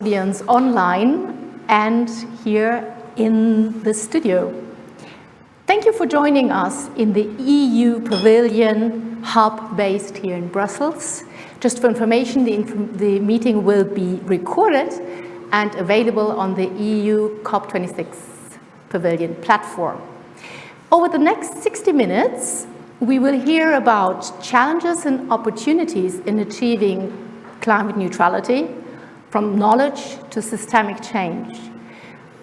audience online and here in the studio. Thank you for joining us in the EU Pavilion hub based here in Brussels. Just for information, the meeting will be recorded and available on the EU COP26 Pavilion platform. Over the next 60 minutes, we will hear about challenges and opportunities in achieving climate neutrality, from knowledge to systemic change.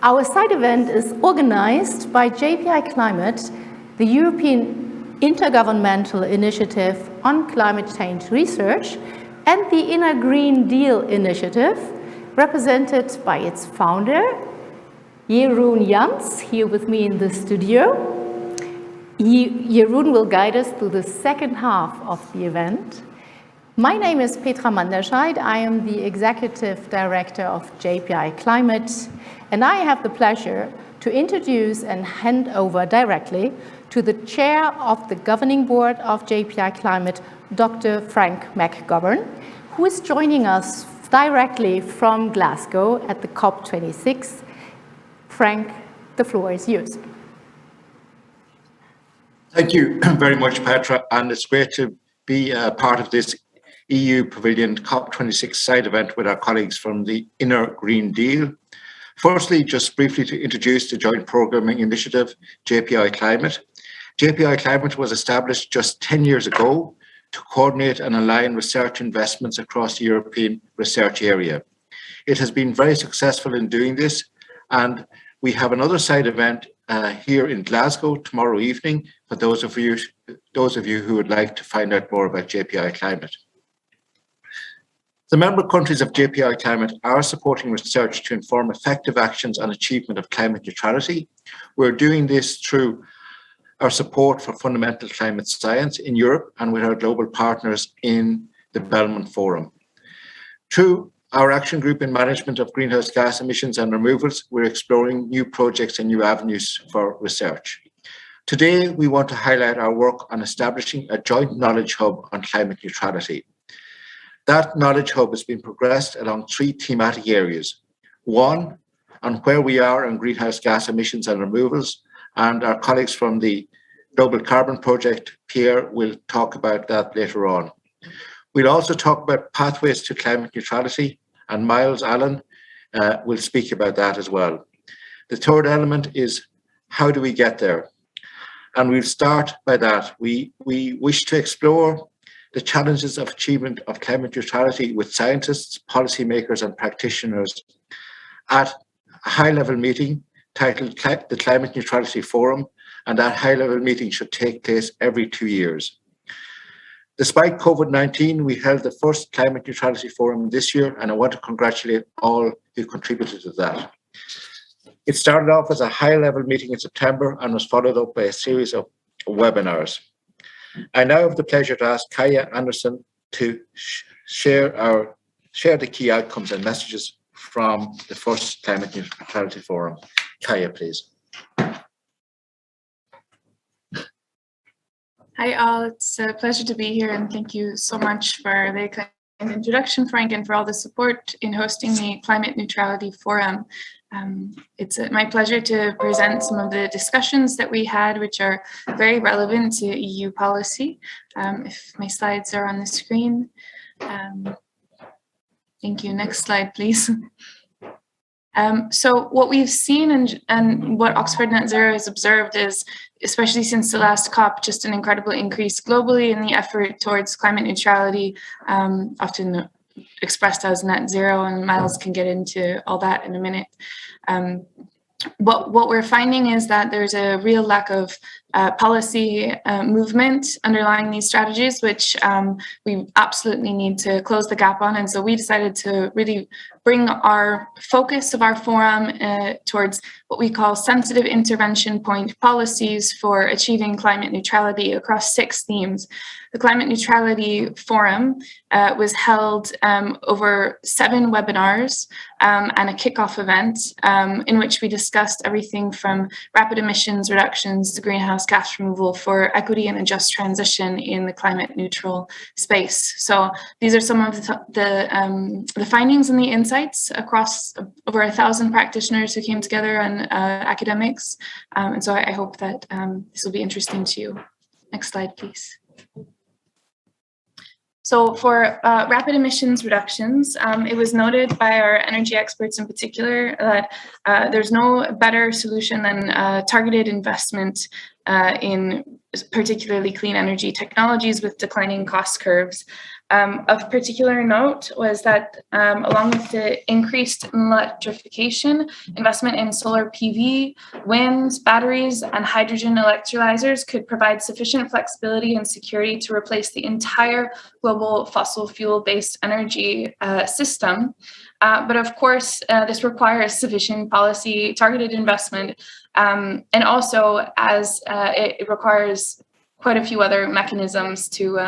Our side event is organized by JPI Climate, the European Intergovernmental Initiative on Climate Change Research, and the Inner Green Deal Initiative, represented by its founder, Jeroen Jans, here with me in the studio. Jeroen will guide us through the second half of the event. My name is Petra Manderscheid. I am the Executive Director of JPI Climate, and I have the pleasure to introduce and hand over directly to the Chair of the Governing Board of JPI Climate, Dr. Frank McGovern, who is joining us directly from Glasgow at the COP26. Frank, the floor is yours. Thank you very much, Petra, and it's great to be a part of this EU Pavilion COP26 side event with our colleagues from the Inner Green Deal. Firstly, just briefly to introduce the Joint Programming Initiative, JPI Climate. JPI Climate was established just 10 years ago to coordinate and align research investments across the European research area. It has been very successful in doing this, and we have another side event here in Glasgow tomorrow evening for those of you who would like to find out more about JPI Climate. The member countries of JPI Climate are supporting research to inform effective actions on achievement of climate neutrality. We're doing this through our support for fundamental climate science in Europe and with our global partners in the Belmont Forum. Through our action group in management of greenhouse gas emissions and removals, we're exploring new projects and new avenues for research. Today, we want to highlight our work on establishing a joint knowledge hub on climate neutrality. That knowledge hub has been progressed along three thematic areas. One, on where we are on greenhouse gas emissions and removals, and our colleagues from the Global Carbon Project, Pierre, will talk about that later on. We'll also talk about pathways to climate neutrality, and Miles Allen will speak about that as well. The third element is, how do we get there? And we'll start by that. We wish to explore the challenges of achievement of climate neutrality with scientists, policymakers, and practitioners at a high-level meeting titled the Climate Neutrality Forum, and that high-level meeting should take place every 2 years. Despite COVID-19, we held the first Climate Neutrality Forum this year, and I want to congratulate all who contributed to that. It started off as a high-level meeting in September and was followed up by a series of webinars. I now have the pleasure to ask Kaya Anderson to share the key outcomes and messages from the first Climate Neutrality Forum. Kaya, please. Hi all, it's a pleasure to be here, and thank you so much for the kind introduction, Frank, and for all the support in hosting the Climate Neutrality Forum. It's my pleasure to present some of the discussions that we had, which are very relevant to EU policy. If my slides are on the screen. Thank you. Next slide, please. So what we've seen and what Oxford Net Zero has observed is, especially since the last COP, just an incredible increase globally in the effort towards climate neutrality, often expressed as net zero, and Miles can get into all that in a minute. What we're finding is that there's a real lack of policy movement underlying these strategies, which we absolutely need to close the gap on. And so we decided to really bring our focus of our forum towards what we call sensitive intervention point policies for achieving climate neutrality across 6 themes. The Climate Neutrality Forum was held over 7 webinars and a kickoff event in which we discussed everything from rapid emissions reductions to greenhouse greenhouse gas removal for equity and a just transition in the climate neutral space. So these are some of the findings and the insights across over 1,000 practitioners who came together and academics. And so I hope that this will be interesting to you. Next slide, please. So for rapid emissions reductions, it was noted by our energy experts in particular that there's no better solution than targeted investment in particularly clean energy technologies with declining cost curves. Of particular note was that along with the increased electrification, investment in solar PV, wind, batteries, and hydrogen electrolyzers could provide sufficient flexibility and security to replace the entire global fossil fuel-based energy system. But of course, this requires sufficient policy targeted investment, and also as it requires quite a few other mechanisms to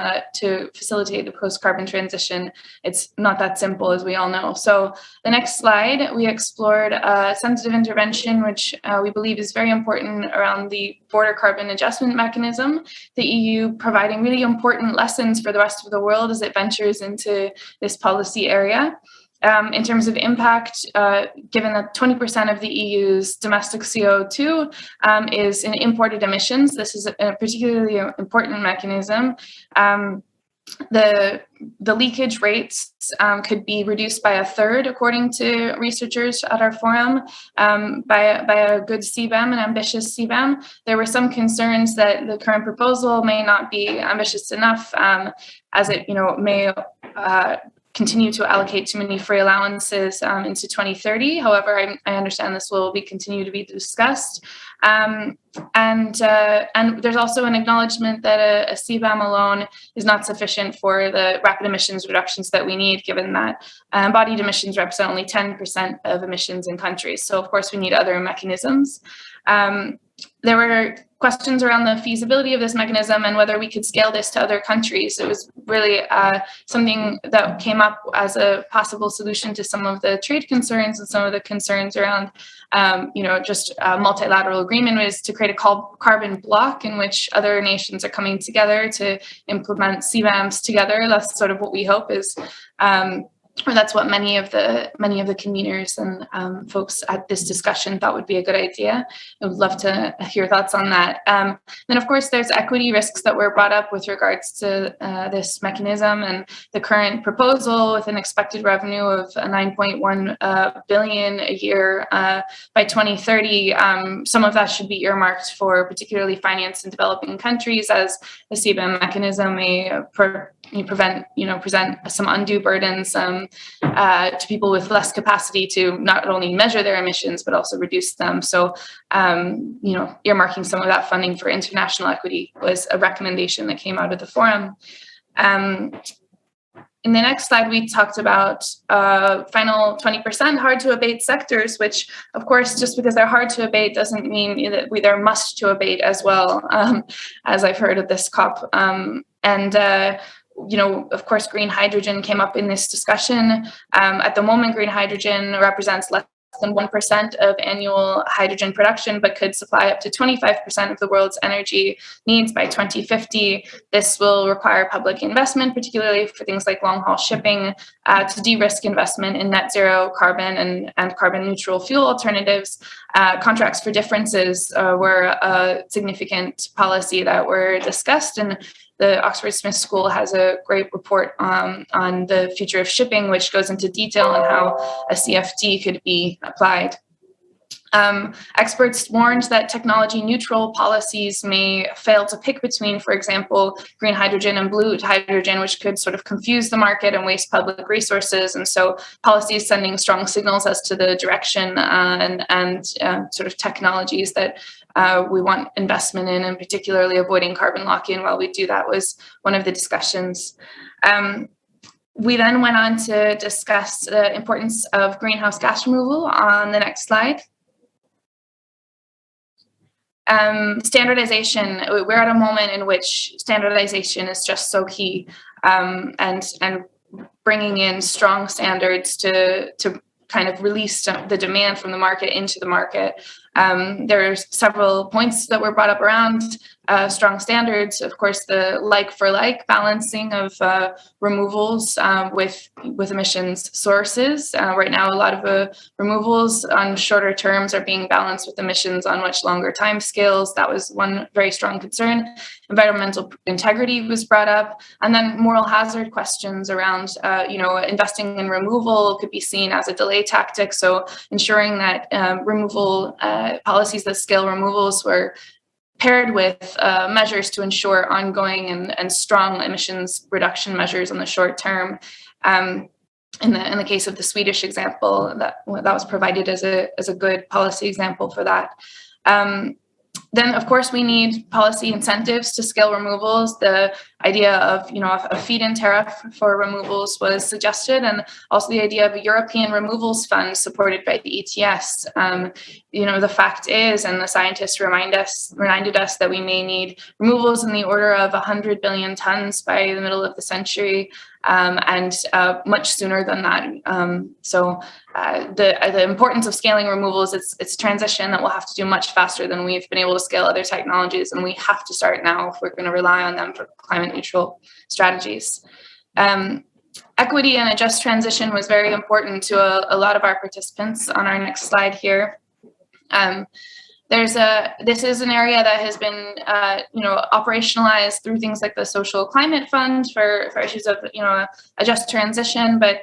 facilitate the post-carbon transition. It's not that simple, as we all know. So the next slide, we explored sensitive intervention, which we believe is very important around the border carbon adjustment mechanism, the EU providing really important lessons for the rest of the world as it ventures into this policy area. In terms of impact, given that 20% of the EU's domestic CO2 is in imported emissions, this is a particularly important mechanism. The leakage rates could be reduced by a third, according to researchers at our forum, by a good CBAM, an ambitious CBAM. There were some concerns that the current proposal may not be ambitious enough, as it may continue to allocate too many free allowances into 2030. However, I understand this will continue to be discussed. And there's also an acknowledgement that a CBAM alone is not sufficient for the rapid emissions reductions that we need, given that embodied emissions represent only 10% of emissions in countries. So of course we need other mechanisms. There were questions around the feasibility of this mechanism and whether we could scale this to other countries. It was really something that came up as a possible solution to some of the trade concerns and some of the concerns around, just a multilateral agreement, was to create a carbon block in which other nations are coming together to implement CBAMs together. That's sort of what we hope is. Or that's what many of the conveners and folks at this discussion thought would be a good idea. I would love to hear thoughts on that. Then, of course, there's equity risks that were brought up with regards to this mechanism, and the current proposal with an expected revenue of 9.1 billion a year by 2030. Some of that should be earmarked for particularly finance in developing countries, as the CBAM mechanism may present some undue burdens to people with less capacity to not only measure their emissions but also reduce them. So, earmarking some of that funding for international equity was a recommendation that came out of the forum. In the next slide, we talked about final 20% hard to abate sectors, which, of course, just because they're hard to abate doesn't mean that they're must to abate as well, as I've heard at this COP. Of course, green hydrogen came up in this discussion. At the moment, green hydrogen represents less than 1% of annual hydrogen production, but could supply up to 25% of the world's energy needs by 2050. This will require public investment, particularly for things like long-haul shipping, to de-risk investment in net zero carbon and carbon neutral fuel alternatives. Contracts for differences were a significant policy that were discussed, and the Oxford Smith School has a great report on the future of shipping, which goes into detail on how a CFD could be applied. Experts warned that technology neutral policies may fail to pick between, for example, green hydrogen and blue hydrogen, which could sort of confuse the market and waste public resources. And so policies sending strong signals as to the direction and sort of technologies that we want investment in, and particularly avoiding carbon lock-in while we do that was one of the discussions. We then went on to discuss the importance of greenhouse gas removal on the next slide. Standardization. We're at a moment in which standardization is just so key, and bringing in strong standards to kind of release the demand from the market into the market. There's several points that were brought up around strong standards, of course, the like-for-like balancing of removals with emissions sources. Right now, a lot of removals on shorter terms are being balanced with emissions on much longer timescales. That was one very strong concern. Environmental integrity was brought up, and then moral hazard questions around, investing in removal could be seen as a delay tactic. So ensuring that removal policies that scale removals were paired with measures to ensure ongoing and strong emissions reduction measures in the short term. In the case of the Swedish example, that was provided as a good policy example for that. Then, of course, we need policy incentives to scale removals. The idea of, a feed-in tariff for removals was suggested, and also the idea of a European removals fund supported by the ETS. The fact is, and the scientists reminded us that we may need removals in the order of 100 billion tons by the middle of the century, and much sooner than that. So the importance of scaling removals, it's a transition that we'll have to do much faster than we've been able to scale other technologies, and we have to start now if we're going to rely on them for climate neutral strategies. Equity and a just transition was very important to a lot of our participants. On our next slide here. This is an area that has been, operationalized through things like the Social Climate Fund for issues of, a just transition. But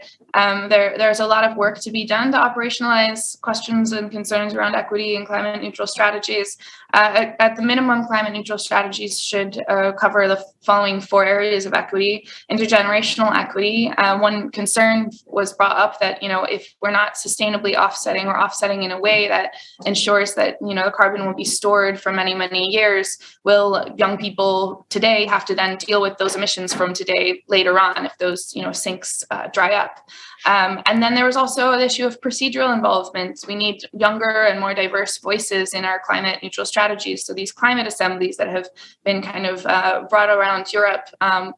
there's a lot of work to be done to operationalize questions and concerns around equity and climate neutral strategies. At the minimum, climate neutral strategies should cover the following 4 areas of equity. Intergenerational equity. One concern was brought up that, if we're not sustainably offsetting or offsetting in a way that ensures that, the carbon will be stored for many, many years, will young people today have to then deal with those emissions from today later on if those, sinks dry up. And then there was also the issue of procedural involvement. We need younger and more diverse voices in our climate neutral strategies. So these climate assemblies that have been kind of brought around Europe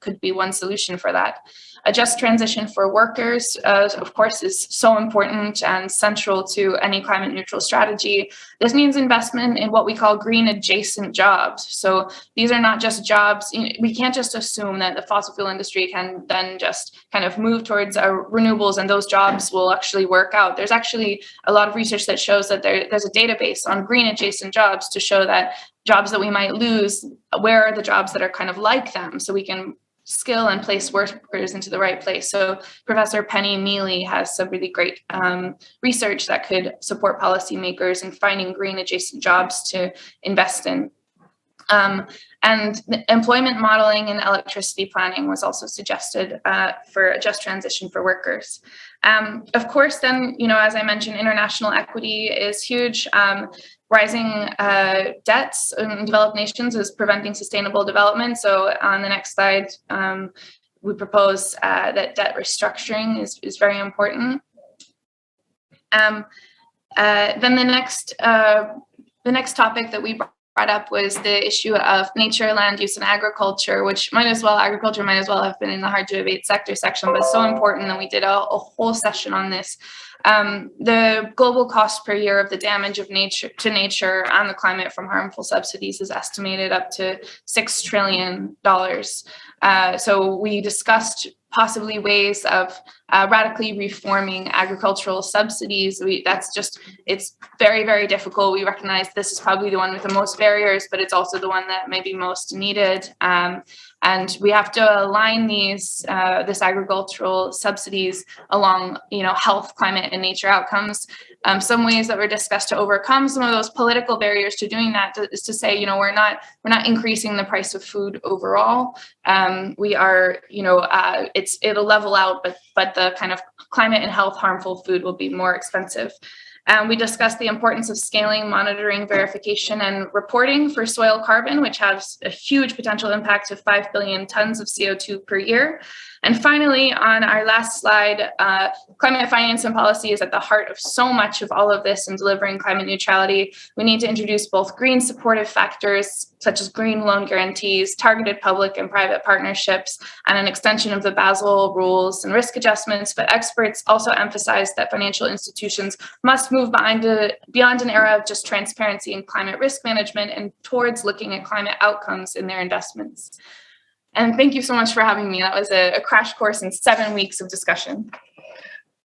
could be one solution for that. A just transition for workers, of course, is so important and central to any climate neutral strategy. This means investment in what we call green adjacent jobs. So these are not just jobs. We can't just assume that the fossil fuel industry can then just kind of move towards renewables and those jobs will actually work out. There's actually a lot of research that shows that there's a database on green adjacent jobs to show that jobs that we might lose, where are the jobs that are kind of like them, so we can skill and place workers into the right place. So Professor Penny Mealy has some really great research that could support policymakers in finding green adjacent jobs to invest in. And employment modeling and electricity planning was also suggested for a just transition for workers. Of course, then, as I mentioned, international equity is huge. Rising debts in developed nations is preventing sustainable development. So on the next slide, we propose that debt restructuring is very important. Then the next topic that we brought up was the issue of nature, land use, and agriculture, which agriculture might as well have been in the hard to abate sector section, but so important that we did a whole session on this. The global cost per year of the damage of nature and the climate from harmful subsidies is estimated up to $6 trillion. So we discussed possibly ways of radically reforming agricultural subsidies. It's very, very difficult. We recognize this is probably the one with the most barriers, but it's also the one that may be most needed. And we have to align this agricultural subsidies along, health, climate, and nature outcomes. Some ways that were discussed to overcome some of those political barriers to doing that is to say, we're not increasing the price of food overall. We are, it'll level out, but the kind of climate and health harmful food will be more expensive. We discussed the importance of scaling, monitoring, verification, and reporting for soil carbon, which has a huge potential impact of 5 billion tons of CO2 per year. And finally, on our last slide, climate finance and policy is at the heart of so much of all of this in delivering climate neutrality. We need to introduce both green supportive factors, such as green loan guarantees, targeted public and private partnerships, and an extension of the Basel rules and risk adjustments. But experts also emphasize that financial institutions must move beyond an era of just transparency and climate risk management and towards looking at climate outcomes in their investments. And thank you so much for having me. That was a crash course in 7 weeks of discussion.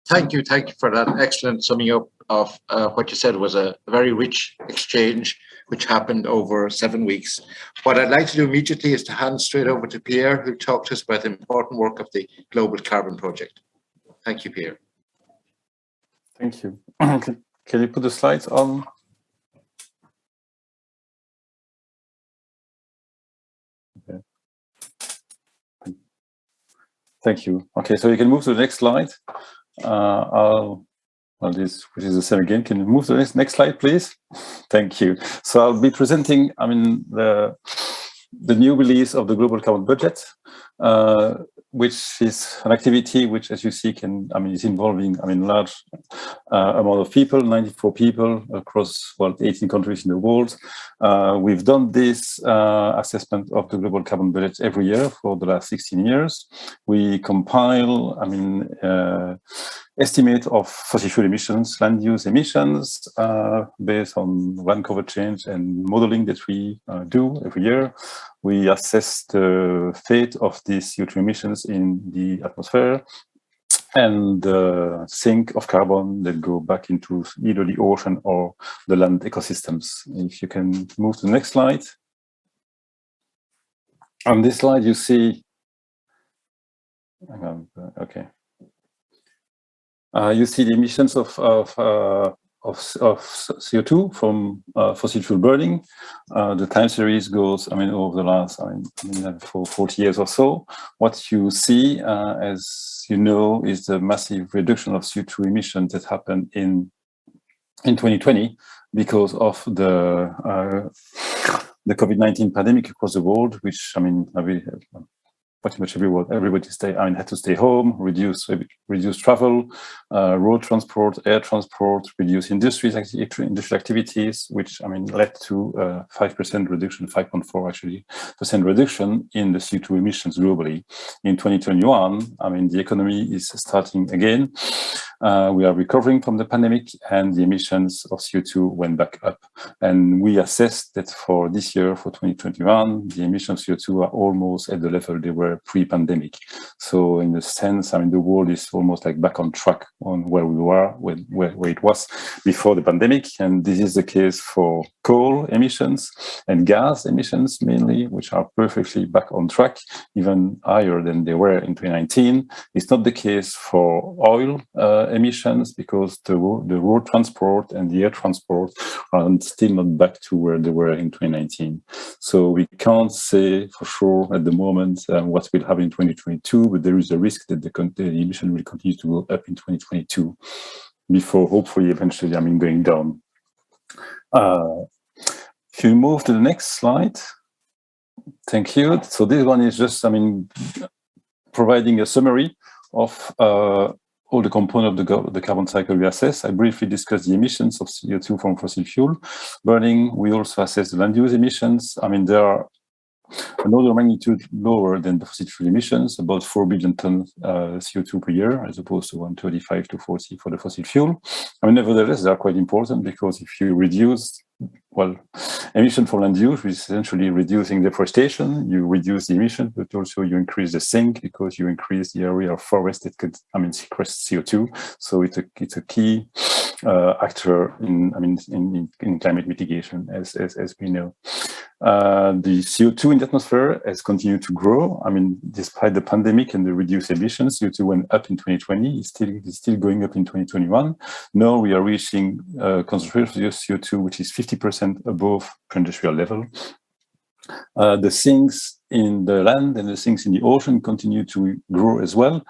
Thank you for that excellent summing up of what you said was a very rich exchange which happened over 7 weeks. What I'd like to do immediately is to hand straight over to Pierre, who'll talk to us about the important work of the Global Carbon Project. Thank you, Pierre. Thank you. Can you put the slides on? Okay. Thank you. Okay, so you can move to the next slide. Which is the same again. Can you move to the next slide, please? Thank you. So I'll be presenting, the new release of the Global Carbon Budget, which is an activity which, as you see, is involving, large amount of people, 94 people across 18 countries in the world. We've done this assessment of the Global Carbon Budget every year for the last 16 years. We compile, estimate of fossil fuel emissions, land use emissions, based on land cover change and modeling that we do every year. We assess the fate of these CO2 emissions in the atmosphere and the sink of carbon that go back into either the ocean or the land ecosystems. If you can move to the next slide. On this slide, you see, okay. You see the emissions of CO2 from fossil fuel burning. The time series goes, over the last, for 40 years or so. What you see, as you know, is the massive reduction of CO2 emissions that happened in 2020 because of the COVID-19 pandemic across the world, which pretty much everybody had to stay home, reduce travel, road transport, air transport, reduce industrial activities, which led to 5% reduction, 5.4 actually % reduction in the CO2 emissions globally. In 2021, the economy is starting again. We are recovering from the pandemic, and the emissions of CO2 went back up. And we assessed that for this year, for 2021, the emissions of CO2 are almost at the level they were pre-pandemic. So in a sense, the world is almost like back on track on where we were, where it was before the pandemic. And this is the case for coal emissions and gas emissions mainly, which are perfectly back on track, even higher than they were in 2019. It's not the case for oil emissions because the road transport and the air transport are still not back to where they were in 2019. So we can't say for sure at the moment what will happen in 2022, but there is a risk that the emission will continue to go up in 2022 before hopefully eventually going down. If you move to the next slide. Thank you. So this one is just providing a summary of all the components of the carbon cycle we assess. I briefly discussed the emissions of CO2 from fossil fuel burning. We also assess the land use emissions. They are another magnitude lower than the fossil fuel emissions, about 4 billion tons CO2 per year, as opposed to 135 to 40 for the fossil fuel. Nevertheless, they are quite important because if you reduce, emission for land use, which is essentially reducing deforestation, you reduce the emission, but also you increase the sink because you increase the area of forest that could, sequester CO2. So it's a key actor in climate mitigation, as we know. The CO2 in the atmosphere has continued to grow. Despite the pandemic and the reduced emissions, CO2 went up in 2020. It's still going up in 2021. Now we are reaching concentration of CO2, which is 50% above pre-industrial level. The sinks in the land and the sinks in the ocean continue to grow as well.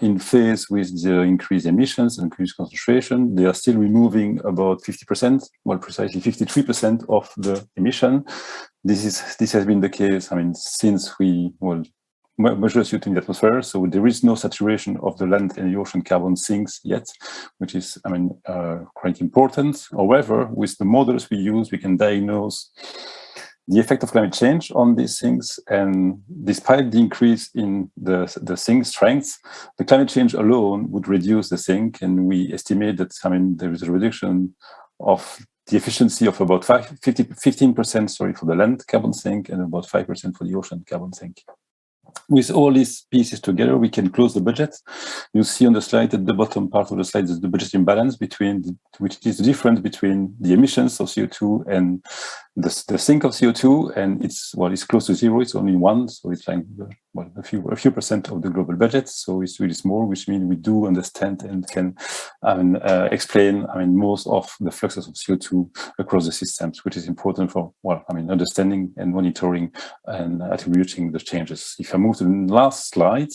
In phase with the increased emissions and increased concentration, they are still removing about 50%, precisely 53% of the emission. This has been the case, since we measure CO2 in the atmosphere. So there is no saturation of the land and the ocean carbon sinks yet, which is, quite important. However, with the models we use, we can diagnose the effect of climate change on these things. And despite the increase in the sink strength, the climate change alone would reduce the sink. And we estimate that, there is a reduction of the efficiency of about 15% for the land carbon sink and about 5% for the ocean carbon sink. With all these pieces together, we can close the budget. You see on the slide, at the bottom part of the slide, is the budget imbalance which is the difference between the emissions of CO2 and the sink of CO2, and it's close to zero. It's only 1, so it's like a few percent of the global budget. So it's really small, which means we do understand and can explain most of the fluxes of CO2 across the systems, which is important for understanding and monitoring and attributing the changes. If I move to the last slide,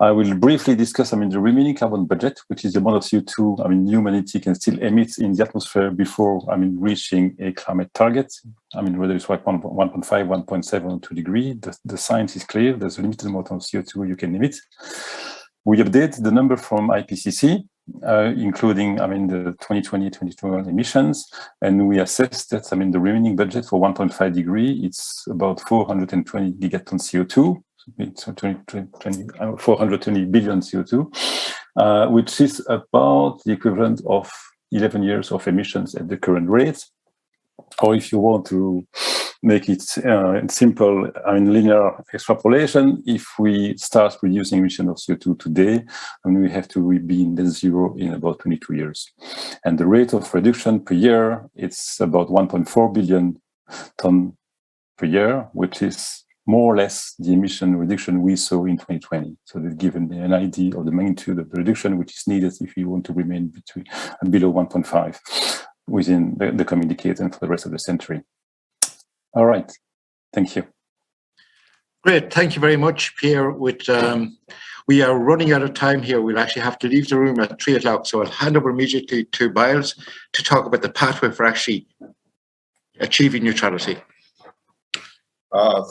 I will briefly discuss, the remaining carbon budget, which is the amount of CO2, humanity can still emit in the atmosphere before, reaching a climate target. Whether it's like 1.5, 1.7, or 2 degrees, the science is clear. There's a limited amount of CO2 you can emit. We update the number from IPCC, including, the 2020-2021 emissions, and we assess that, the remaining budget for 1.5 degree, it's about 420 gigatons CO2. It's 420 billion CO2, which is about the equivalent of 11 years of emissions at the current rate. Or if you want to make it simple, linear extrapolation, if we start reducing emission of CO2 today, we have to be in net zero in about 22 years. And the rate of reduction per year, it's about 1.4 billion ton per year, which is more or less the emission reduction we saw in 2020. So they've given an idea of the magnitude of the reduction which is needed if you want to remain below 1.5 within the coming decades and for the rest of the century. All right, thank you. Great, thank you very much, Pierre. We are running out of time here. We'll actually have to leave the room at 3 o'clock, so I'll hand over immediately to Biles to talk about the pathway for actually achieving neutrality.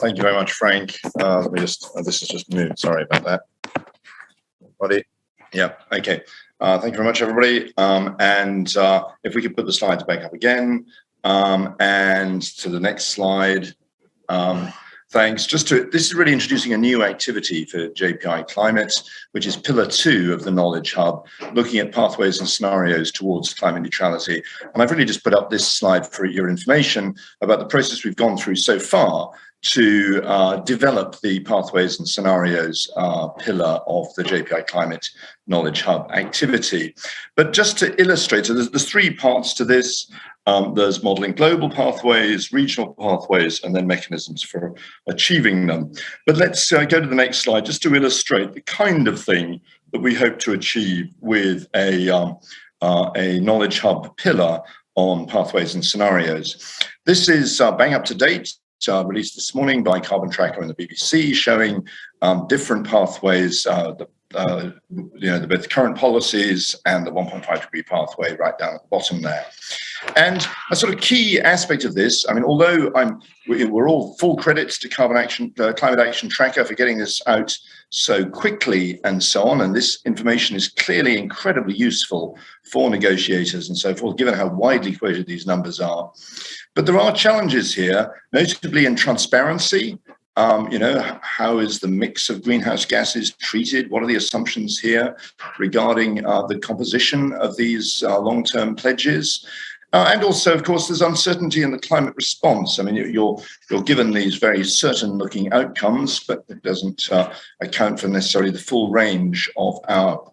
Thank you very much, Frank. Let me just, this is just moved, sorry about that. Buddy. Yeah, okay. Thank you very much, everybody. And if we could put the slides back up again, and to the next slide. Thanks. This is really introducing a new activity for JPI Climate, which is Pillar 2 of the Knowledge Hub, looking at pathways and scenarios towards climate neutrality. And I've really just put up this slide for your information about the process we've gone through so far to develop the pathways and scenarios pillar of the JPI Climate Knowledge Hub activity. But just to illustrate, so there's 3 parts to this. There's modeling global pathways, regional pathways, and then mechanisms for achieving them. But let's go to the next slide just to illustrate the kind of thing that we hope to achieve with a Knowledge Hub pillar on pathways and scenarios. This is bang up to date. Released this morning by Carbon Tracker and the BBC, showing different pathways, the current policies and the 1.5 degree pathway right down at the bottom there. And a sort of key aspect of this, although we're all full credits to Climate Action Tracker for getting this out so quickly and so on, and this information is clearly incredibly useful for negotiators and so forth, given how widely quoted these numbers are. But there are challenges here, notably in transparency. How is the mix of greenhouse gases treated? What are the assumptions here regarding the composition of these long-term pledges? And also, of course, there's uncertainty in the climate response. You're given these very certain-looking outcomes, but it doesn't account for necessarily the full range of our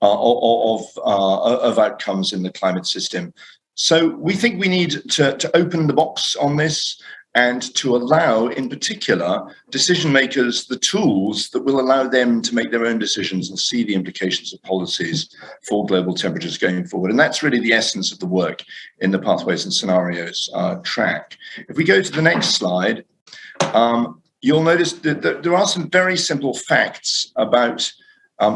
of outcomes in the climate system. So we think we need to open the box on this and to allow, in particular, decision makers the tools that will allow them to make their own decisions and see the implications of policies for global temperatures going forward. And that's really the essence of the work in the Pathways and Scenarios track. If we go to the next slide, you'll notice that there are some very simple facts about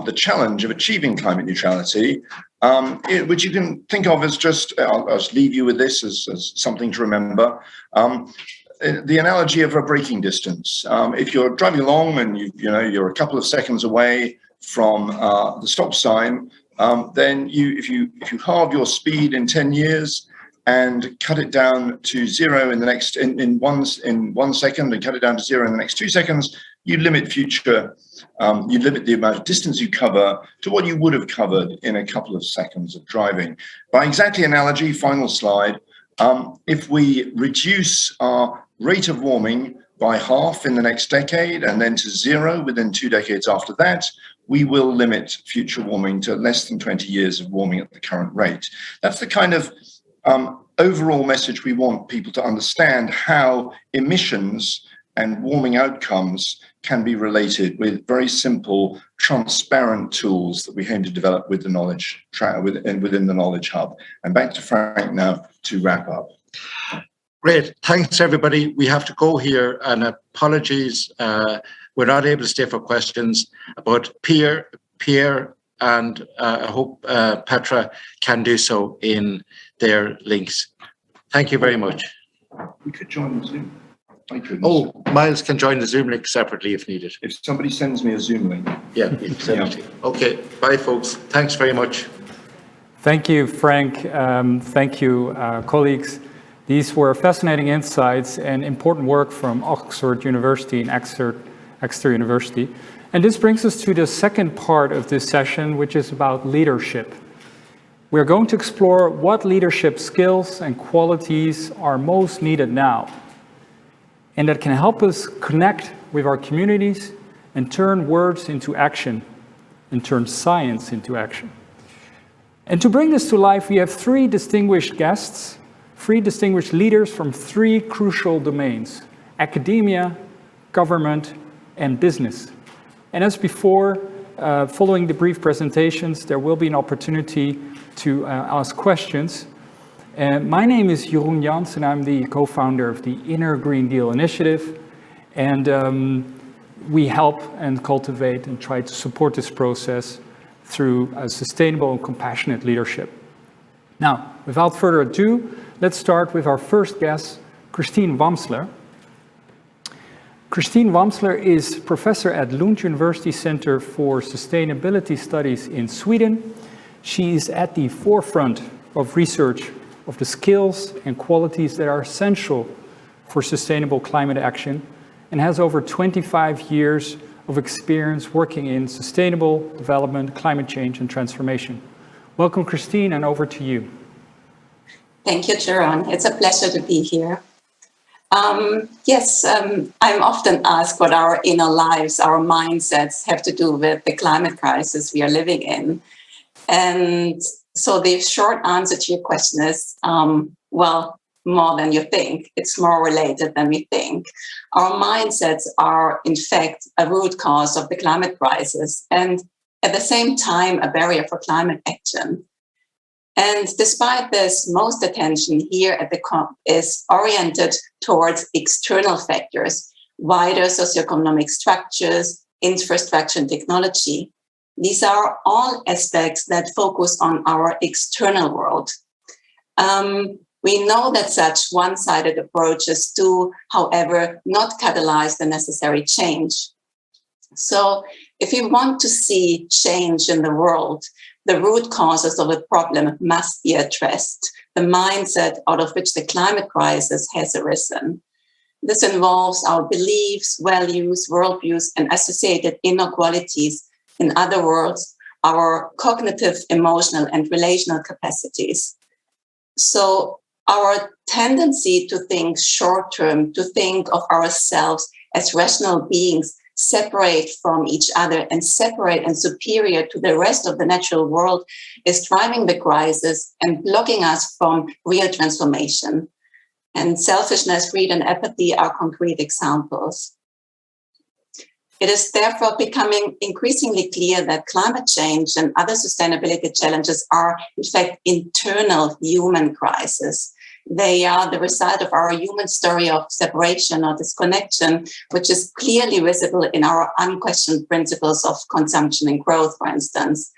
the challenge of achieving climate neutrality, which you can think of as just, I'll just leave you with this as something to remember. The analogy of a braking distance. If you're driving along and you're a couple of seconds away from the stop sign, then if you halve your speed in 10 years, and cut it down to zero in the next in 1 second, and cut it down to zero in the next 2 seconds, you limit you limit the amount of distance you cover to what you would have covered in a couple of seconds of driving. By exactly analogy, final slide, if we reduce our rate of warming by half in the next decade and then to zero within 2 decades after that, we will limit future warming to less than 20 years of warming at the current rate. That's the kind of overall message we want people to understand, how emissions and warming outcomes can be related with very simple, transparent tools that we aim to develop with the knowledge within the Knowledge Hub. And back to Frank now to wrap up. Great. Thanks, everybody. We have to go here, and apologies. We're not able to stay for questions, but Pierre, and I hope Petra can do so in their links. Thank you very much. We could join the Zoom. Oh, Miles can join the Zoom link separately if needed. If somebody sends me a Zoom link. Yeah, okay. Bye, folks. Thanks very much. Thank you, Frank. Thank you, colleagues. These were fascinating insights and important work from Oxford University and Exeter University. And this brings us to the second part of this session, which is about leadership. We're going to explore what leadership skills and qualities are most needed now, and that can help us connect with our communities and turn words into action, and turn science into action. And to bring this to life, we have three distinguished guests, three distinguished leaders from three crucial domains: academia, government, and business. And as before, following the brief presentations, there will be an opportunity to ask questions. My name is Jeroen Jans, and I'm the co-founder of the Inner Green Deal Initiative. And we help and cultivate and try to support this process through sustainable and compassionate leadership. Now, without further ado, let's start with our first guest, Christine Wamsler. Christine Wamsler is professor at Lund University Center for Sustainability Studies in Sweden. She is at the forefront of research of the skills and qualities that are essential for sustainable climate action, and has over 25 years of experience working in sustainable development, climate change, and transformation. Welcome, Christine, and over to you. Thank you, Jeroen. It's a pleasure to be here. I'm often asked what our inner lives, our mindsets have to do with the climate crisis we are living in. And so the short answer to your question is, well, more than you think. It's more related than we think. Our mindsets are, in fact, a root cause of the climate crisis, and at the same time, a barrier for climate action. And despite this, most attention here at the COP is oriented towards external factors, wider socioeconomic structures, infrastructure, and technology. These are all aspects that focus on our external world. We know that such one-sided approaches do, however, not catalyze the necessary change. So if we want to see change in the world, the root causes of the problem must be addressed, the mindset out of which the climate crisis has arisen. This involves our beliefs, values, worldviews, and associated inequalities. In other words, our cognitive, emotional, and relational capacities. So our tendency to think short-term, to think of ourselves as rational beings, separate from each other and separate and superior to the rest of the natural world, is driving the crisis and blocking us from real transformation. And selfishness, greed, and apathy are concrete examples. It is therefore becoming increasingly clear that climate change and other sustainability challenges are, in fact, internal human crises. They are the result of our human story of separation or disconnection, which is clearly visible in our unquestioned principles of consumption and growth, for instance.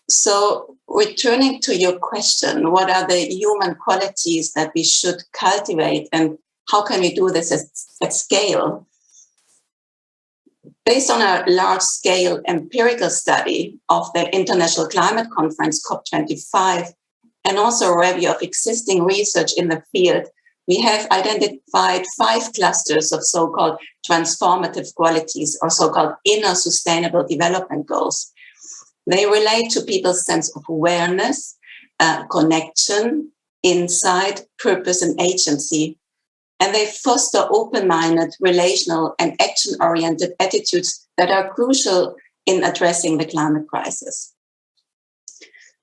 So, returning to your question, what are the human qualities that we should cultivate, and how can we do this at scale? Based on a large-scale empirical study of the International Climate Conference, COP25, and also a review of existing research in the field, we have identified 5 clusters of so-called transformative qualities, or so-called inner sustainable development goals. They relate to people's sense of awareness, connection, insight, purpose, and agency. And they foster open-minded, relational, and action-oriented attitudes that are crucial in addressing the climate crisis.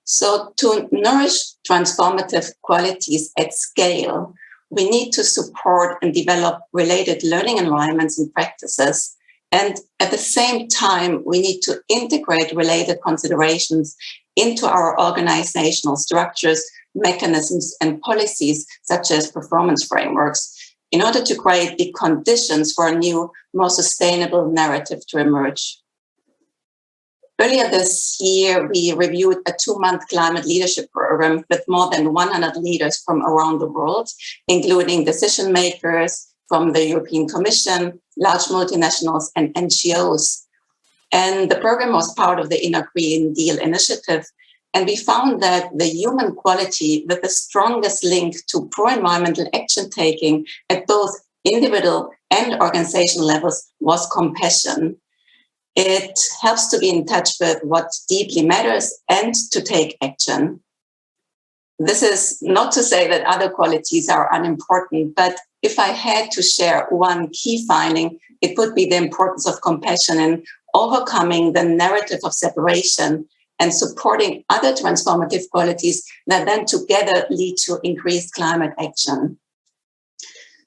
So to nourish transformative qualities at scale, we need to support and develop related learning environments and practices. And at the same time, we need to integrate related considerations into our organizational structures, mechanisms, and policies, such as performance frameworks, in order to create the conditions for a new, more sustainable narrative to emerge. Earlier this year, we reviewed a 2-month climate leadership program with more than 100 leaders from around the world, including decision makers from the European Commission, large multinationals, and NGOs. And the program was part of the Inner Green Deal initiative. And we found that the human quality with the strongest link to pro-environmental action taking at both individual and organizational levels was compassion. It helps to be in touch with what deeply matters and to take action. This is not to say that other qualities are unimportant, but if I had to share one key finding, it would be the importance of compassion in overcoming the narrative of separation and supporting other transformative qualities that then together lead to increased climate action.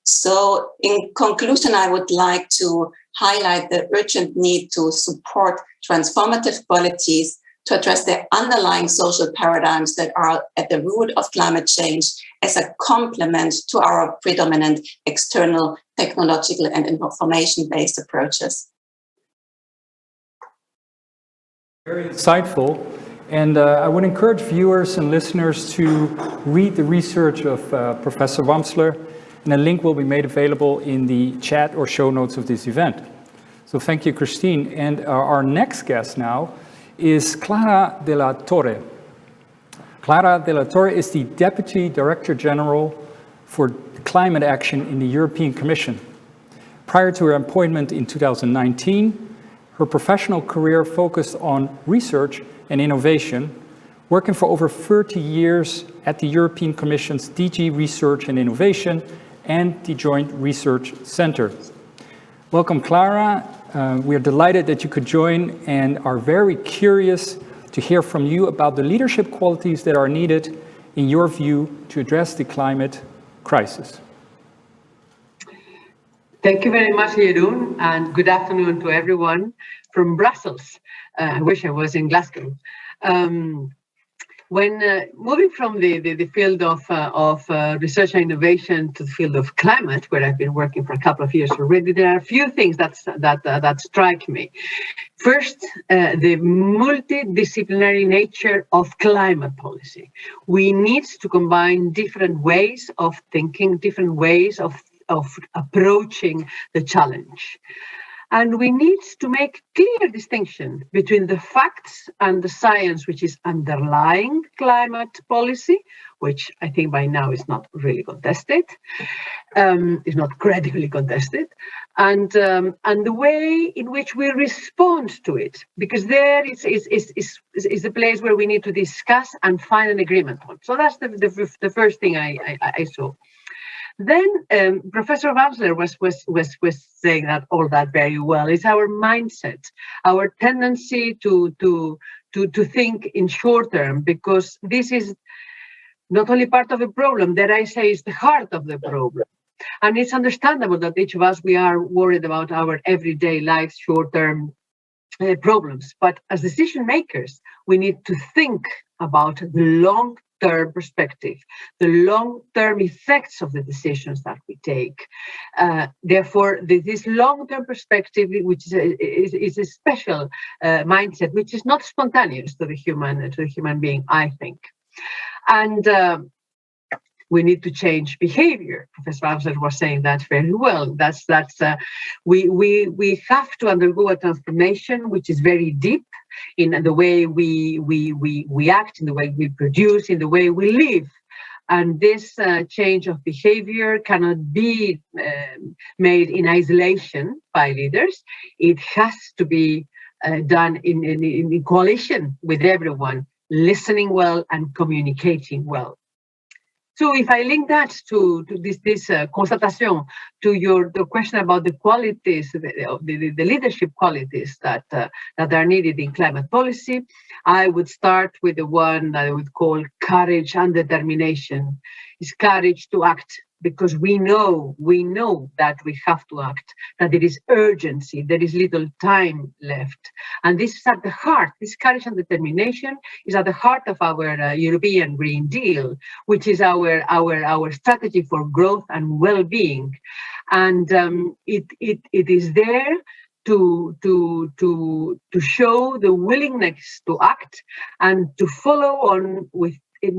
So in conclusion, I would like to highlight the urgent need to support transformative qualities to address the underlying social paradigms that are at the root of climate change as a complement to our predominant external technological and information-based approaches. Very insightful. And I would encourage viewers and listeners to read the research of Professor Wamsler, and a link will be made available in the chat or show notes of this event. So thank you, Christine. And our next guest now is Clara de la Torre. Clara de la Torre is the Deputy Director General for Climate Action in the European Commission. Prior to her appointment in 2019, her professional career focused on research and innovation, working for over 30 years at the European Commission's DG Research and Innovation and the Joint Research Center. Welcome, Clara. We are delighted that you could join and are very curious to hear from you about the leadership qualities that are needed, in your view, to address the climate crisis. Thank you very much, Jeroen, and good afternoon to everyone from Brussels. I wish I was in Glasgow. When moving from the field of research and innovation to the field of climate, where I've been working for a couple of years already, there are a few things that strike me. First, the multidisciplinary nature of climate policy. We need to combine different ways of thinking, different ways of approaching the challenge. And we need to make clear distinction between the facts and the science, which is underlying climate policy, which I think by now is not really contested, is not credibly contested, and the way in which we respond to it, because there is the place where we need to discuss and find an agreement on. So that's the first thing I saw. Then Professor Wamsler was saying that all that very well. It's our mindset, our tendency to think in short term, because this is not only part of the problem, that I say is the heart of the problem. And it's understandable that each of us, we are worried about our everyday life, short term problems. But as decision makers, we need to think about the long-term perspective, the long-term effects of the decisions that we take. Therefore, this long-term perspective, which is a special mindset, which is not spontaneous to the human being, I think. And we need to change behavior. Professor Amser was saying that very well. We have to undergo a transformation which is very deep in the way we act, in the way we produce, in the way we live. And this change of behavior cannot be made in isolation by leaders. It has to be done in coalition with everyone, listening well and communicating well. So if I link that to this constatation, to the question about the qualities, the leadership qualities that are needed in climate policy, I would start with the one that I would call courage and determination. It's courage to act, because we know that we have to act, that there is urgency, there is little time left. And this is at the heart, this courage and determination is at the heart of our European Green Deal, which is our strategy for growth and well-being. And it is there to show the willingness to act and to follow on with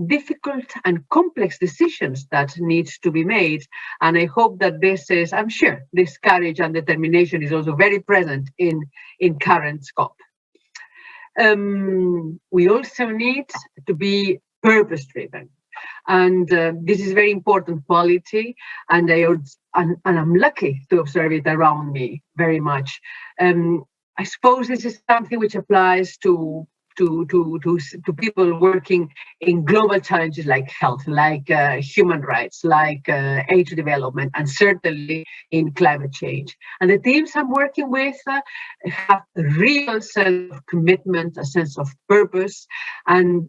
difficult and complex decisions that needs to be made. And I hope that I'm sure this courage and determination is also very present in current COP. We also need to be purpose-driven. And this is very important quality, and I'm lucky to observe it around me very much. I suppose this is something which applies to people working in global challenges like health, like human rights, like aid to development, and certainly in climate change. And the teams I'm working with have a real sense of commitment, a sense of purpose, and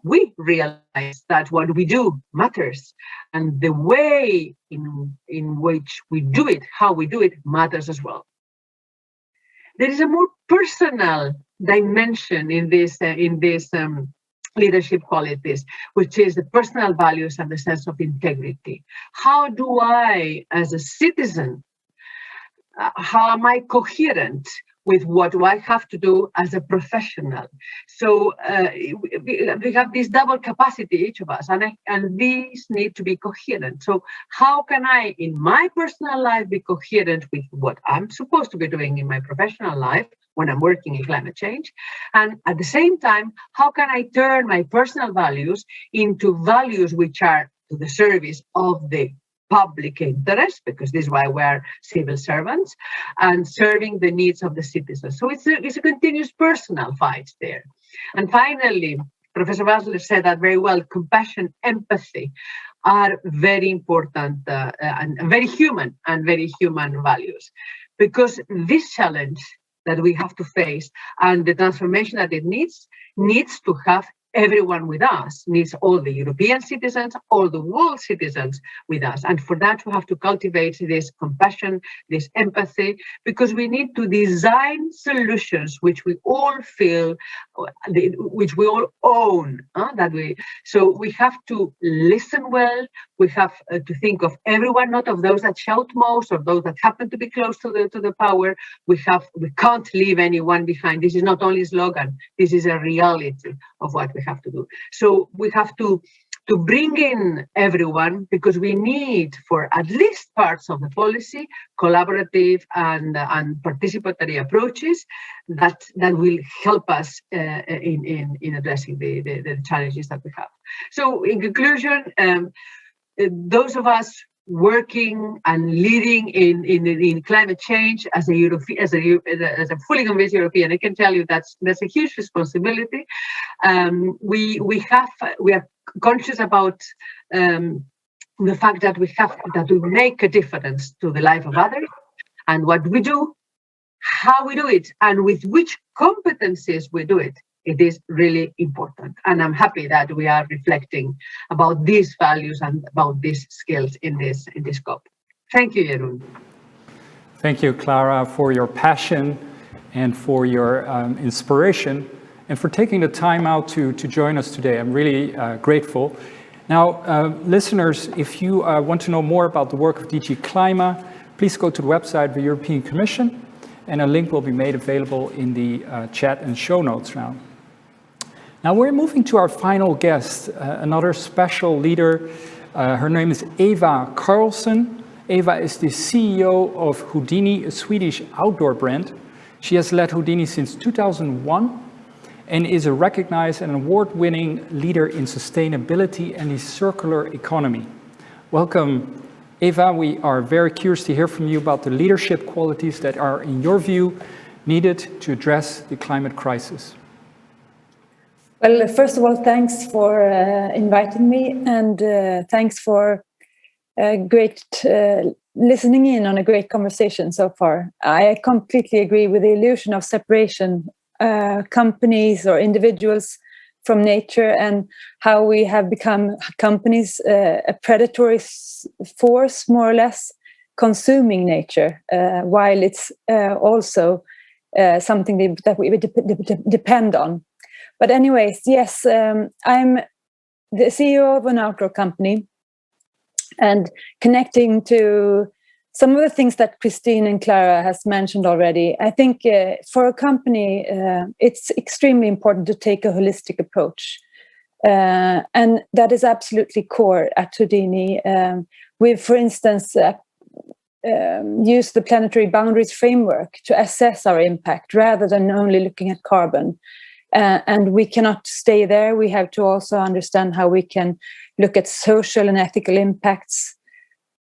we realize that what we do matters, and the way in which we do it, how we do it, matters as well. There is a more personal dimension in this leadership qualities, which is the personal values and the sense of integrity. How do I, as a citizen, how am I coherent with what do I have to do as a professional? So we have this double capacity, each of us, and these need to be coherent. So how can I, in my personal life, be coherent with what I'm supposed to be doing in my professional life when I'm working in climate change? And at the same time, how can I turn my personal values into values which are to the service of the public interest, because this is why we're civil servants, and serving the needs of the citizens. So it's a continuous personal fight there. And finally, Professor Basler said that very well, compassion, empathy are very important and very human values, because this challenge that we have to face and the transformation that it needs to have everyone with us, needs all the European citizens, all the world citizens with us. And for that, we have to cultivate this compassion, this empathy, because we need to design solutions which we all feel, which we all own. So we have to listen well. We have to think of everyone, not of those that shout most or those that happen to be close to the power. We can't leave anyone behind. This is not only a slogan. This is a reality of what we have to do. So we have to bring in everyone, because we need, for at least parts of the policy, collaborative and participatory approaches that will help us in addressing the challenges that we have. So in conclusion, those of us working and leading in climate change as a fully convinced European, I can tell you that's a huge responsibility. We are conscious about the fact that we make a difference to the life of others, and what we do, how we do it, and with which competencies we do it. It is really important. And I'm happy that we are reflecting about these values and about these skills in this COP. Thank you, Jeroen. Thank you, Clara, for your passion and for your inspiration, and for taking the time out to join us today. I'm really grateful. Now, listeners, if you want to know more about the work of DG Climate, please go to the website of the European Commission, and a link will be made available in the chat and show notes now. Now we're moving to our final guest, another special leader Her name is Eva Carlson. Eva is the CEO of Houdini, a Swedish outdoor brand. She has led Houdini since 2001 and is a recognized and award-winning leader in sustainability and the circular economy. Welcome, Eva. We are very curious to hear from you about the leadership qualities that are, in your view, needed to address the climate crisis. Well, first of all, thanks for inviting me, and thanks for great listening in on a great conversation so far. I completely agree with the illusion of separation, companies or individuals from nature, and how we have become companies a predatory force, more or less, consuming nature, while it's also something that we depend on. But anyways, yes, I'm the CEO of an outdoor company, and connecting to some of the things that Christine and Clara has mentioned already, I think for a company, it's extremely important to take a holistic approach. And that is absolutely core at Houdini. We've, for instance, used the planetary boundaries framework to assess our impact rather than only looking at carbon. And we cannot stay there. We have to also understand how we can look at social and ethical impacts.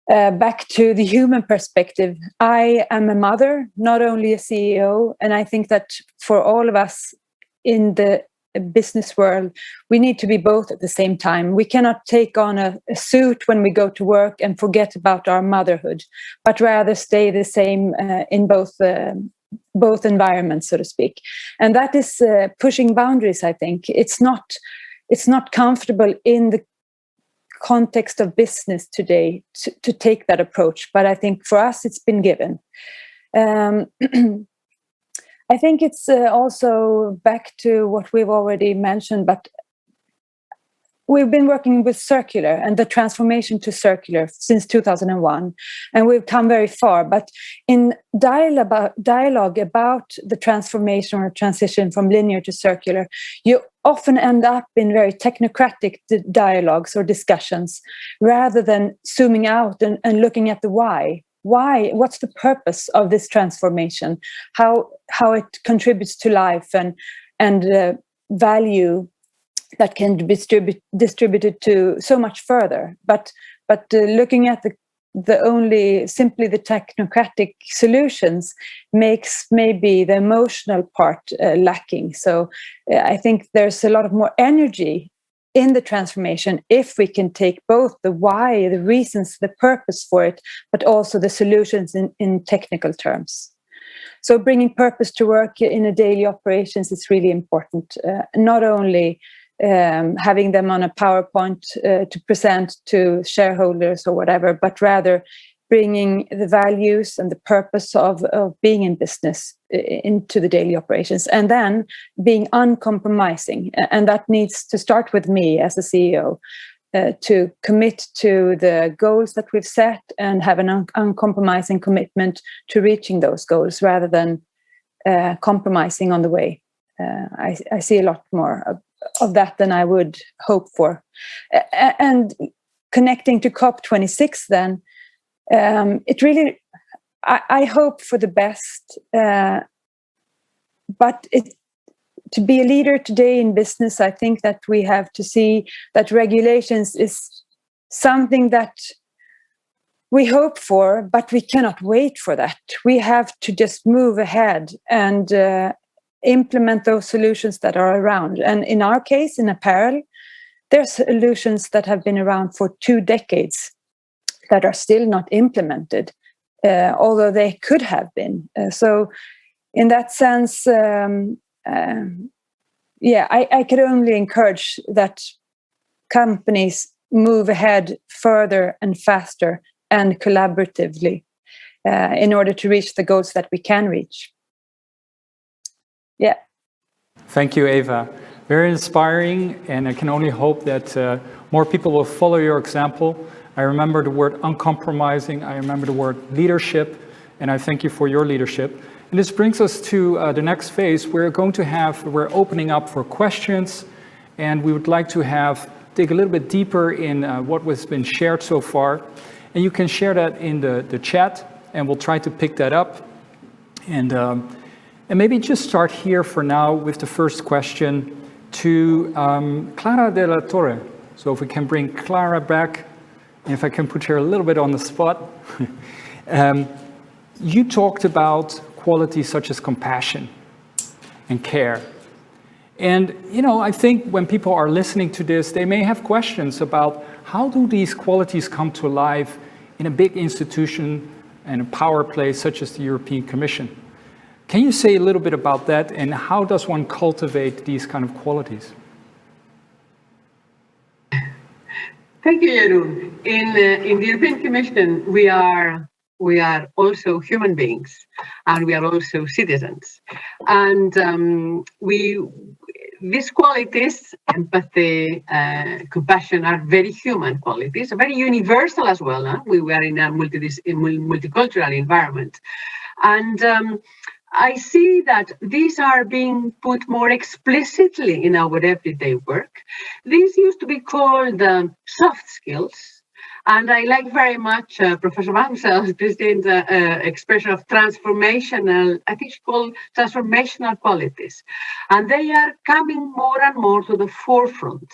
Back to the human perspective, I am a mother, not only a CEO, and I think that for all of us in the business world, we need to be both at the same time. We cannot take on a suit when we go to work and forget about our motherhood, but rather stay the same in both environments, so to speak. And that is pushing boundaries, I think. It's not comfortable in the context of business today to take that approach, but I think for us it's been given. I think it's also back to what we've already mentioned, but we've been working with circular and the transformation to circular since 2001, and we've come very far. But in dialogue about the transformation or transition from linear to circular, you often end up in very technocratic dialogues or discussions, rather than zooming out and looking at the why. Why? What's the purpose of this transformation? How it contributes to life and value that can be distributed to so much further. But looking at simply the technocratic solutions makes maybe the emotional part lacking. So I think there's a lot of more energy in the transformation if we can take both the why, the reasons, the purpose for it, but also the solutions in technical terms. So bringing purpose to work in a daily operations is really important, not only having them on a PowerPoint to present to shareholders or whatever, but rather bringing the values and the purpose of being in business into the daily operations, and then being uncompromising. And that needs to start with me as a CEO, to commit to the goals that we've set and have an uncompromising commitment to reaching those goals, rather than compromising on the way. I see a lot more of that than I would hope for. And connecting to COP26 then, it really, I hope for the best, but to be a leader today in business, I think that we have to see that regulations is something that we hope for, but we cannot wait for that. We have to just move ahead and implement those solutions that are around. And in our case, in apparel, there's solutions that have been around for 2 decades that are still not implemented, although they could have been. So in that sense, I could only encourage that companies move ahead further and faster and collaboratively in order to reach the goals that we can reach. Yeah. Thank you, Eva. Very inspiring, and I can only hope that more people will follow your example. I remember the word uncompromising, I remember the word leadership, and I thank you for your leadership. And this brings us to the next phase. We're opening up for questions, and we would like to have dig a little bit deeper in what has been shared so far. And you can share that in the chat, and we'll try to pick that up. And maybe just start here for now with the first question to Clara de la Torre. So if we can bring Clara back, and if I can put her a little bit on the spot. You talked about qualities such as compassion and care. And, you know, I think when people are listening to this, they may have questions about how do these qualities come to life in a big institution and a power place such as the European Commission. Can you say a little bit about that, and how does one cultivate these kind of qualities? Thank you, Jeroen. In the European Commission, we are also human beings, and we are also citizens. And these qualities, empathy, compassion, are very human qualities, very universal as well. Huh? We were in a multicultural environment. And I see that these are being put more explicitly in our everyday work. These used to be called soft skills. And I like very much Professor Mansell's distinct expression of transformational, I think it's called transformational qualities. And they are coming more and more to the forefront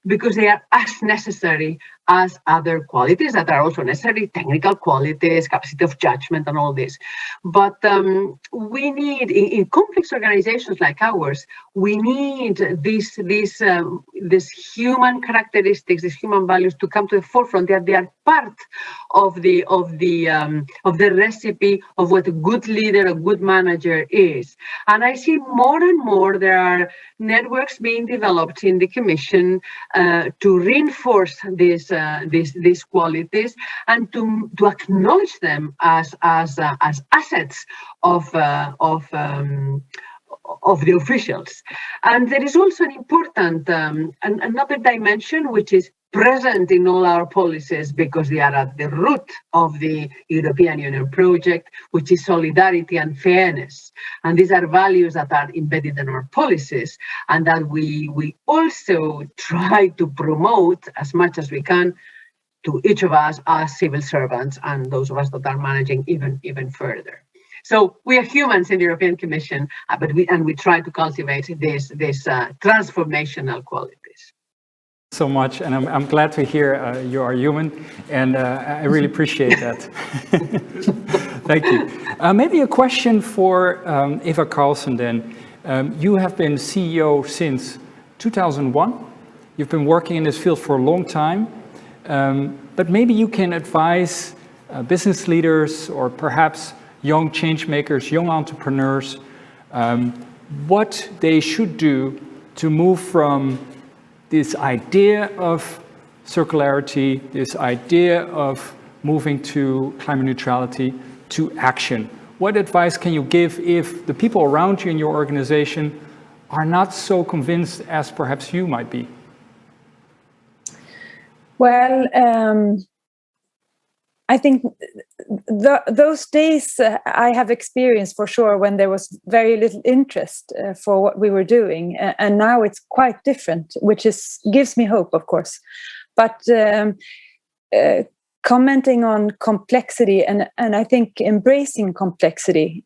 because they are as necessary as other qualities that are also necessary, technical qualities, capacity of judgment, and all this. But we need, in complex organizations like ours, we need these human characteristics, these human values to come to the forefront. They are part of the recipe of what a good leader, a good manager is. And I see more and more there are networks being developed in the Commission to reinforce these qualities and to acknowledge them as assets of the officials. And there is also an important another dimension which is present in all our policies because they are at the root of the European Union project, which is solidarity and fairness. And these are values that are embedded in our policies and that we also try to promote as much as we can to each of us as civil servants and those of us that are managing even further. So we are humans in the European Commission, but we try to cultivate these transformational qualities. So much, and I'm glad to hear you are human, and I really appreciate that. Thank you. Maybe a question for Eva Carlsson then. You have been CEO since 2001. You've been working in this field for a long time, but maybe you can advise business leaders or perhaps young change makers, young entrepreneurs, what they should do to move from this idea of circularity, this idea of moving to climate neutrality, to action. What advice can you give if the people around you in your organization are not so convinced as perhaps you might be? Well, I think those days I have experienced for sure when there was very little interest for what we were doing, and now it's quite different, which gives me hope, of course. But commenting on complexity, and I think embracing complexity,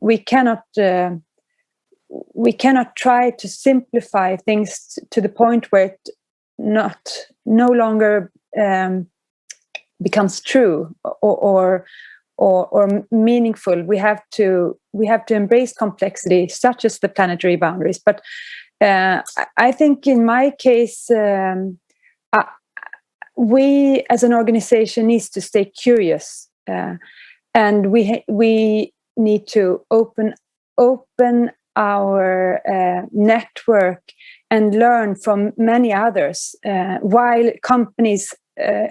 we cannot try to simplify things to the point where it no longer becomes true or meaningful. We have to embrace complexity, such as the planetary boundaries. But I think in my case, we as an organization needs to stay curious, and we need to open our network and learn from many others, while companies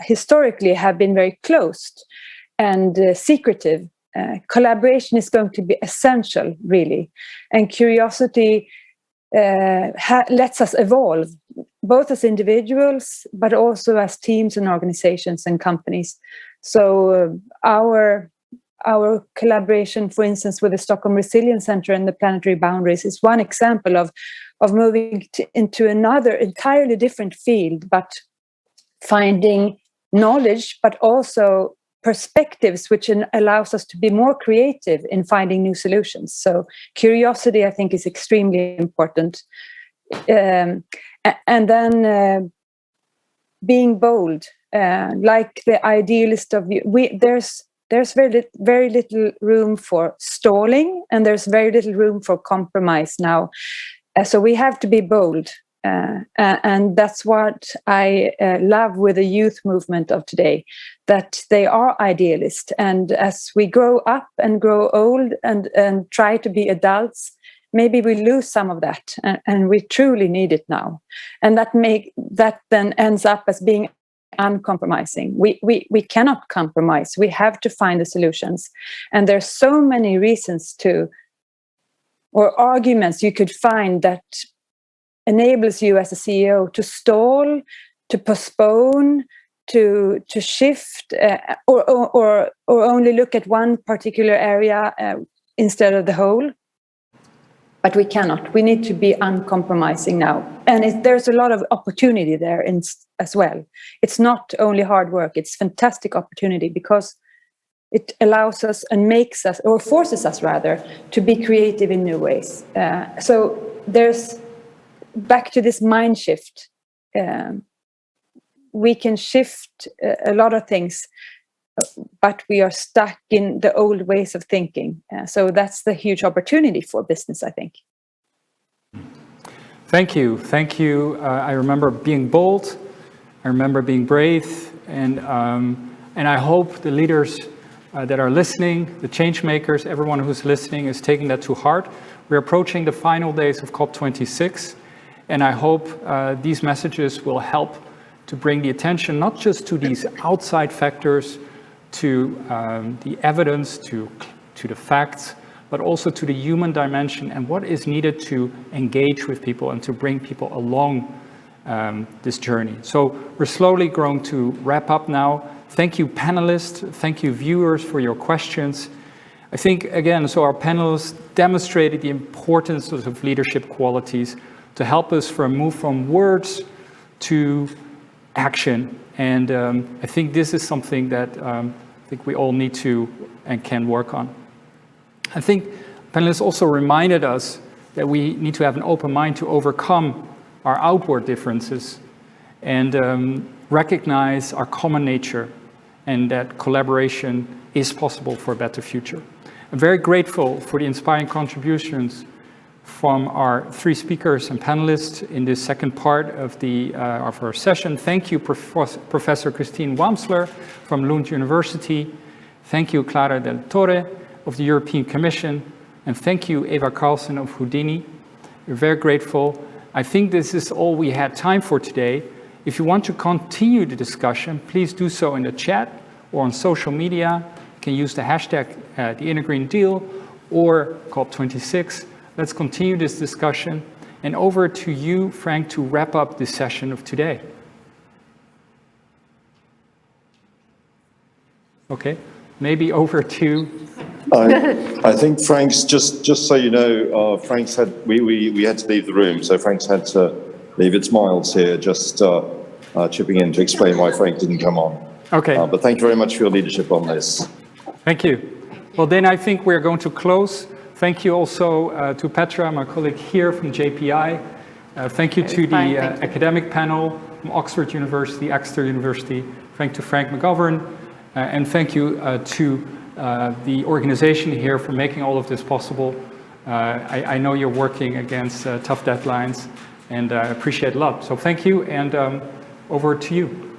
historically have been very closed and secretive. Collaboration is going to be essential, really, and curiosity lets us evolve, both as individuals but also as teams and organizations and companies. So our collaboration, for instance, with the Stockholm Resilience Center and the Planetary Boundaries is one example of of moving into another entirely different field, but finding knowledge, but also perspectives, which allows us to be more creative in finding new solutions. So curiosity, I think, is extremely important. And then being bold, like the idealist of you. There's very little room for stalling, and there's very little room for compromise now. So we have to be bold. And that's what I love with the youth movement of today, that they are idealist. And as we grow up and grow old and try to be adults, maybe we lose some of that, and we truly need it now. And that then ends up as being uncompromising. We cannot compromise. We have to find the solutions. And there's so many reasons or arguments you could find that enables you as a CEO to stall, to postpone, to shift, or only look at one particular area instead of the whole. But we cannot. We need to be uncompromising now. And there's a lot of opportunity there as well. It's not only hard work, it's fantastic opportunity, because it allows us and makes us, or forces us rather, to be creative in new ways. So there's back to this mind shift. We can shift a lot of things, but we are stuck in the old ways of thinking. So that's the huge opportunity for business, I think. Thank you. Thank you. I remember being bold. I remember being brave. And I hope the leaders that are listening, the change makers, everyone who's listening is taking that to heart. We're approaching the final days of COP26. And I hope these messages will help to bring the attention not just to these outside factors, to the evidence, to the facts, but also to the human dimension and what is needed to engage with people and to bring people along this journey. So we're slowly going to wrap up now. Thank you, panelists. Thank you, viewers, for your questions. I think, again, so our panelists demonstrated the importance of leadership qualities to help us move from words to action. And I think this is something that I think we all need to and can work on. I think panelists also reminded us that we need to have an open mind to overcome our outward differences and recognize our common nature, and that collaboration is possible for a better future. I'm very grateful for the inspiring contributions from our three speakers and panelists in this second part of our session. Thank you, Professor Christine Wamsler from Lund University. Thank you, Clara del Torre of the European Commission. And thank you, Eva Carlson of Houdini. We're very grateful. I think this is all we had time for today. If you want to continue the discussion, please do so in the chat or on social media. You can use the hashtag the Inner Green Deal or COP26. Let's continue this discussion. And over to you, Frank, to wrap up this session of today. Okay, maybe over to... I think Frank's, just so you know, Frank's had, we had to leave the room, so Frank's had to leave. It's Miles here, just chipping in to explain why Frank didn't come on. Okay. But thank you very much for your leadership on this. Thank you. Well, then I think we're going to close. Thank you also to Petra, my colleague here from JPI. Thank you to the academic panel from Oxford University, Exeter University. Thank to Frank McGovern. And thank you to the organization here for making all of this possible. I know you're working against tough deadlines, and I appreciate a lot. So thank you, and over to you.